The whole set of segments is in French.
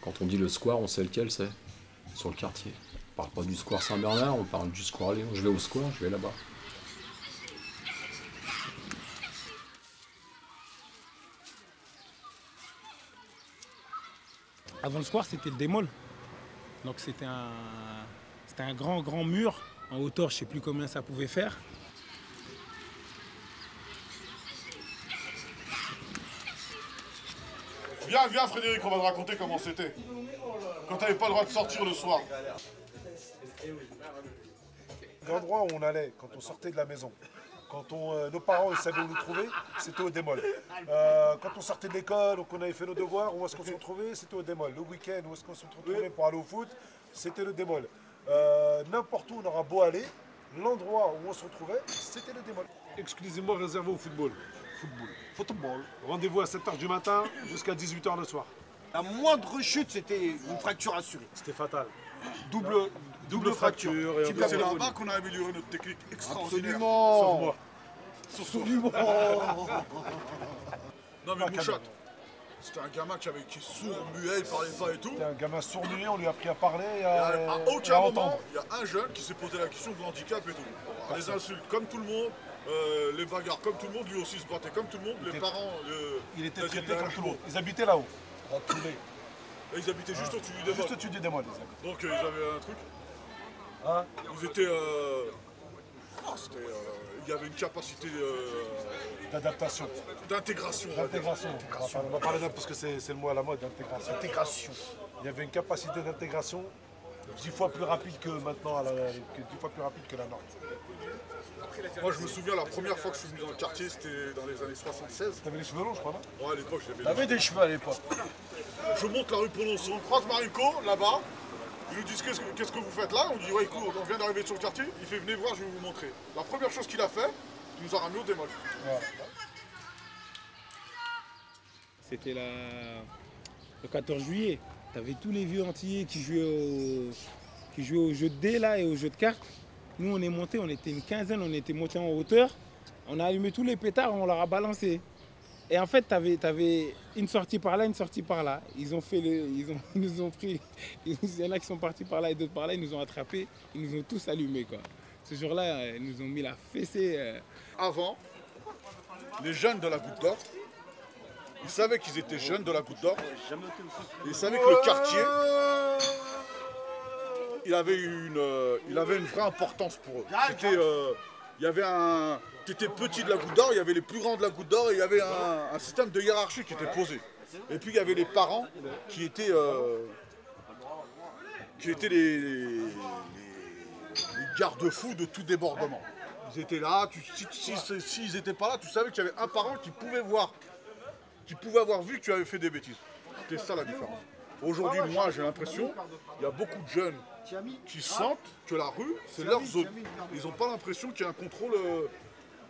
Quand on dit le square, on sait lequel c'est. Sur le quartier. On parle pas du square Saint-Bernard, on parle du square Léon. Je vais au square, je vais là-bas. Avant le square, c'était le démol. Donc c'était un grand mur. En hauteur, je ne sais plus combien ça pouvait faire. Viens Frédéric, on va te raconter comment c'était. Quand t'avais pas le droit de sortir le soir. L'endroit où on allait quand on sortait de la maison, quand nos parents ils savaient où nous trouver, c'était au démol. Quand on sortait de l'école ou qu'on avait fait nos devoirs, où est-ce qu'on se retrouvait, c'était au démol. Le week-end, où est-ce qu'on se retrouvait pour aller au foot, c'était le démol. N'importe où on aura beau aller, l'endroit où on se retrouvait, c'était le démol. Exclusivement réservé au football. Football. Rendez-vous à 7h du matin jusqu'à 18h le soir. La moindre chute, c'était une fracture assurée. C'était fatal. Double fracture. C'est là-bas qu'on a amélioré notre technique extraordinaire. Absolument. Sauf moi. Absolument. Non mais Mouchat, c'était un gamin qui est sourd, muet, il parlait pas et tout. C'était un gamin sourd-muet, on lui a appris à parler et À à aucun moment, entendre. il y a un jeune qui s'est posé la question de l'handicap et tout. Les insultes comme tout le monde, les bagarres comme tout le monde, lui aussi se battait comme tout le monde, les parents... Il était traité comme tout le monde. Ils habitaient là-haut. Et ils habitaient juste au-dessus du démol. Juste au-dessus du démol. Donc ils avaient un truc. Hein? Ils étaient... il y avait une capacité D'adaptation. d'intégration. D'intégration. On va parler parce que c'est le mot à la mode, d'intégration. Intégration. Il y avait une capacité d'intégration 10 fois plus rapide que maintenant, 10 fois plus rapide que la norme. Moi je me souviens la première fois que je suis venu dans le quartier, c'était dans les années 76. T'avais les cheveux longs, je crois, non? Ouais, à l'époque j'avais... T'avais des cheveux à l'époque. Je monte la rue Polonceau, on croise Marinko là-bas. Ils nous disent qu'est-ce que vous faites là? On dit ouais écoute, on vient d'arriver sur le quartier. Il fait venez voir, je vais vous montrer. La première chose qu'il a fait, il nous a ramené au démol. Ouais. C'était le 14 juillet. Tu avais tous les vieux antillais qui jouaient au jeu de dés là, et au jeu de cartes. Nous, on est montés, on était une quinzaine, on était montés en hauteur. On a allumé tous les pétards, on leur a balancé. Et en fait, tu avais une sortie par là, une sortie par là. Ils nous ont pris. Il y en a qui sont partis par là et d'autres par là, ils nous ont attrapés, ils nous ont tous allumés, quoi. Ce jour-là, ils nous ont mis la fessée. Avant, les jeunes de la Goutte d'Or, ils savaient qu'ils étaient jeunes de la Goutte d'Or. Ils savaient que le quartier, il avait une vraie importance pour eux. Il y avait un... Tu étais petit de la Goutte d'Or, il y avait les plus grands de la Goutte d'Or et il y avait un système de hiérarchie qui était posé. Et puis il y avait les parents qui étaient les garde-fous de tout débordement. Ils étaient là, s'ils n'étaient pas là, tu savais qu'il y avait un parent qui pouvait avoir vu que tu avais fait des bêtises. C'était ça la différence. Aujourd'hui, moi j'ai l'impression, il y a beaucoup de jeunes qui sentent que la rue, c'est leur zone. Ils n'ont pas l'impression qu'il y a un contrôle,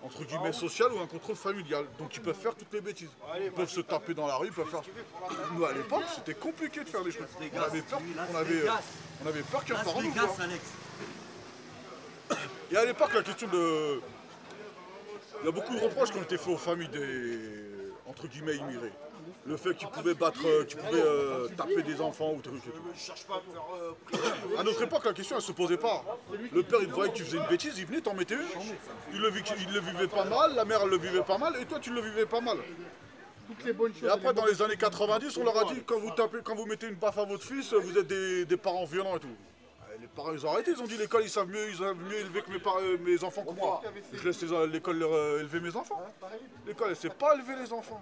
entre guillemets, social ou un contrôle familial. Donc ils peuvent faire toutes les bêtises. Ils peuvent se taper dans la rue, ils peuvent faire... Nous, à l'époque, c'était compliqué de faire des choses. On avait peur qu'un parent nous voie. Et à l'époque, la question de... Il y a beaucoup de reproches qui ont été faits aux familles des, entre guillemets, immigrés. Le fait qu'ils pouvaient taper des enfants ou trucs. À notre époque, la question, elle se posait pas. Le père, il voyait que tu faisais une bêtise, il venait, t'en mettais une. Il le vivait pas mal, la mère, elle le vivait pas mal, et toi, tu le vivais pas mal. Et après, dans les années 90, on leur a dit, quand vous mettez une baffe à votre fils, vous êtes des parents violents et tout. Les parents, ils ont arrêté, ils ont dit l'école, ils savent mieux élever que mes enfants que moi. Je laisse l'école élever mes enfants. L'école, elle sait pas élever les enfants.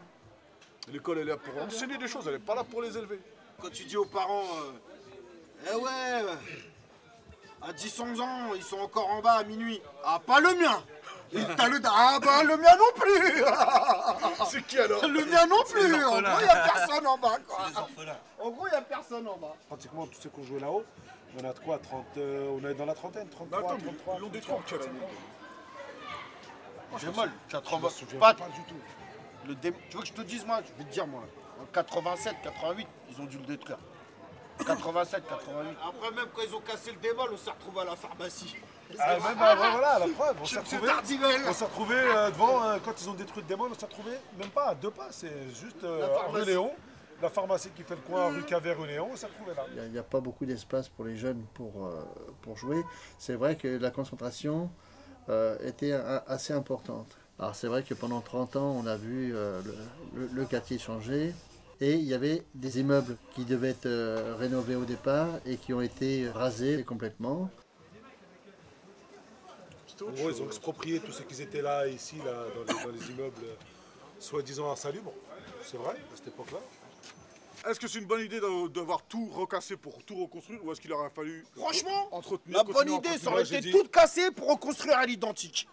L'école, elle est là pour enseigner des choses, elle n'est pas là pour les élever. Quand tu dis aux parents, eh ouais, à 10-11 ans, ils sont encore en bas à minuit. Ah, pas le mien. Ah bah le mien non plus. C'est qui alors? Le mien non plus. En gros, il n'y a personne en bas, quoi. En gros, il n'y a personne en bas. Pratiquement tous ceux qui ont joué là-haut, on a de quoi 30, on est dans la trentaine, 33, Attends, 33. ils l'ont détruit en quelle année? Démol, 80. Je me souviens Pas pas du tout. Tu veux que je te dise, moi? Je vais te dire, moi. En 87, 88, ils ont dû le détruire. 87, 88. Après, même quand ils ont cassé le démol, on s'est retrouvé à la pharmacie. Ah, même voilà, la preuve. On s'est retrouvé, Tardivelle. devant, quand ils ont détruit le démon, on s'est retrouvé même pas à 2 pas, c'est juste rue Léon. la pharmacie qui fait le coin, rue Cavert-Léon, on s'est retrouvé là. Il n'y a pas beaucoup d'espace pour les jeunes pour jouer. C'est vrai que la concentration était assez importante. Alors c'est vrai que pendant 30 ans, on a vu le quartier changer. Et il y avait des immeubles qui devaient être rénovés au départ et qui ont été rasés complètement. En gros, ils ont exproprié tous ceux qui étaient là, ici, là, dans les immeubles soi-disant insalubres. C'est vrai, à cette époque-là. Est-ce que c'est une bonne idée d'avoir tout recassé pour tout reconstruire ou est-ce qu'il aurait fallu Franchement, entretenir, la bonne continuer à idée, ça entretenir? aurait j'ai été dit- toute cassée pour reconstruire à l'identique.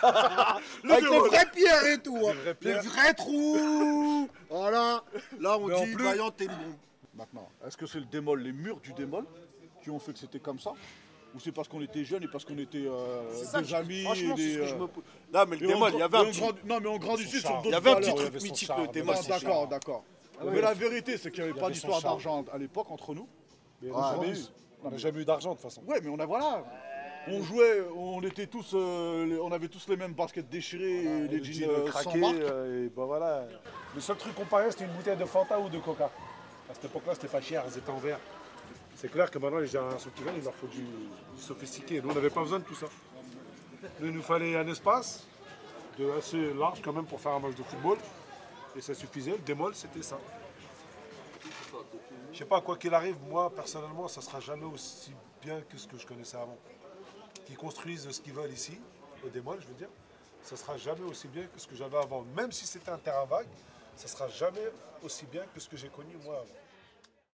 Avec les vraies pierres et tout. Hein. vraies Les pierres. vrais trous. Voilà. Là, on Mais en dit, plus- Vaillant, t'es le bon. Maintenant, est-ce que c'est le démol, les murs du démol qui ont fait que c'était comme ça? Ou c'est parce qu'on était jeunes et parce qu'on était C'est ça des que amis franchement, et c'est ce des, que je me pose. Non, mais le et on démol, il y avait un et on petit... Non, mais on grandissait sur charme. d'autres Il y avait un valeurs. petit il y truc avait son mythique, charme. le démol. Non, c'est d'accord, chiant. d'accord. ouais. Mais la vérité, c'est qu'il n'y avait Il y pas avait d'histoire son charme. d'argent à l'époque entre nous. Mais on n'a jamais eu. On n'a jamais eu d'argent de toute façon. Ouais, mais on a voilà. On jouait, on était tous, on avait tous les mêmes baskets déchirées et les jeans sans craqués, marque. et ben voilà. Le seul truc qu'on pariait, c'était une bouteille de Fanta ou de Coca. À cette époque-là, c'était pas cher, elles étaient en verre. C'est clair que maintenant, les générations qui viennent, il leur faut du sophistiqué. Nous, on n'avait pas besoin de tout ça. Nous, il nous fallait un espace assez large quand même pour faire un match de football. Et ça suffisait. Le démol, c'était ça. Je sais pas, quoi qu'il arrive, moi, personnellement, ça sera jamais aussi bien que ce que je connaissais avant. Qu'ils construisent ce qu'ils veulent ici, au démol, je veux dire, ça sera jamais aussi bien que ce que j'avais avant. Même si c'était un terrain vague, ça sera jamais aussi bien que ce que j'ai connu moi avant.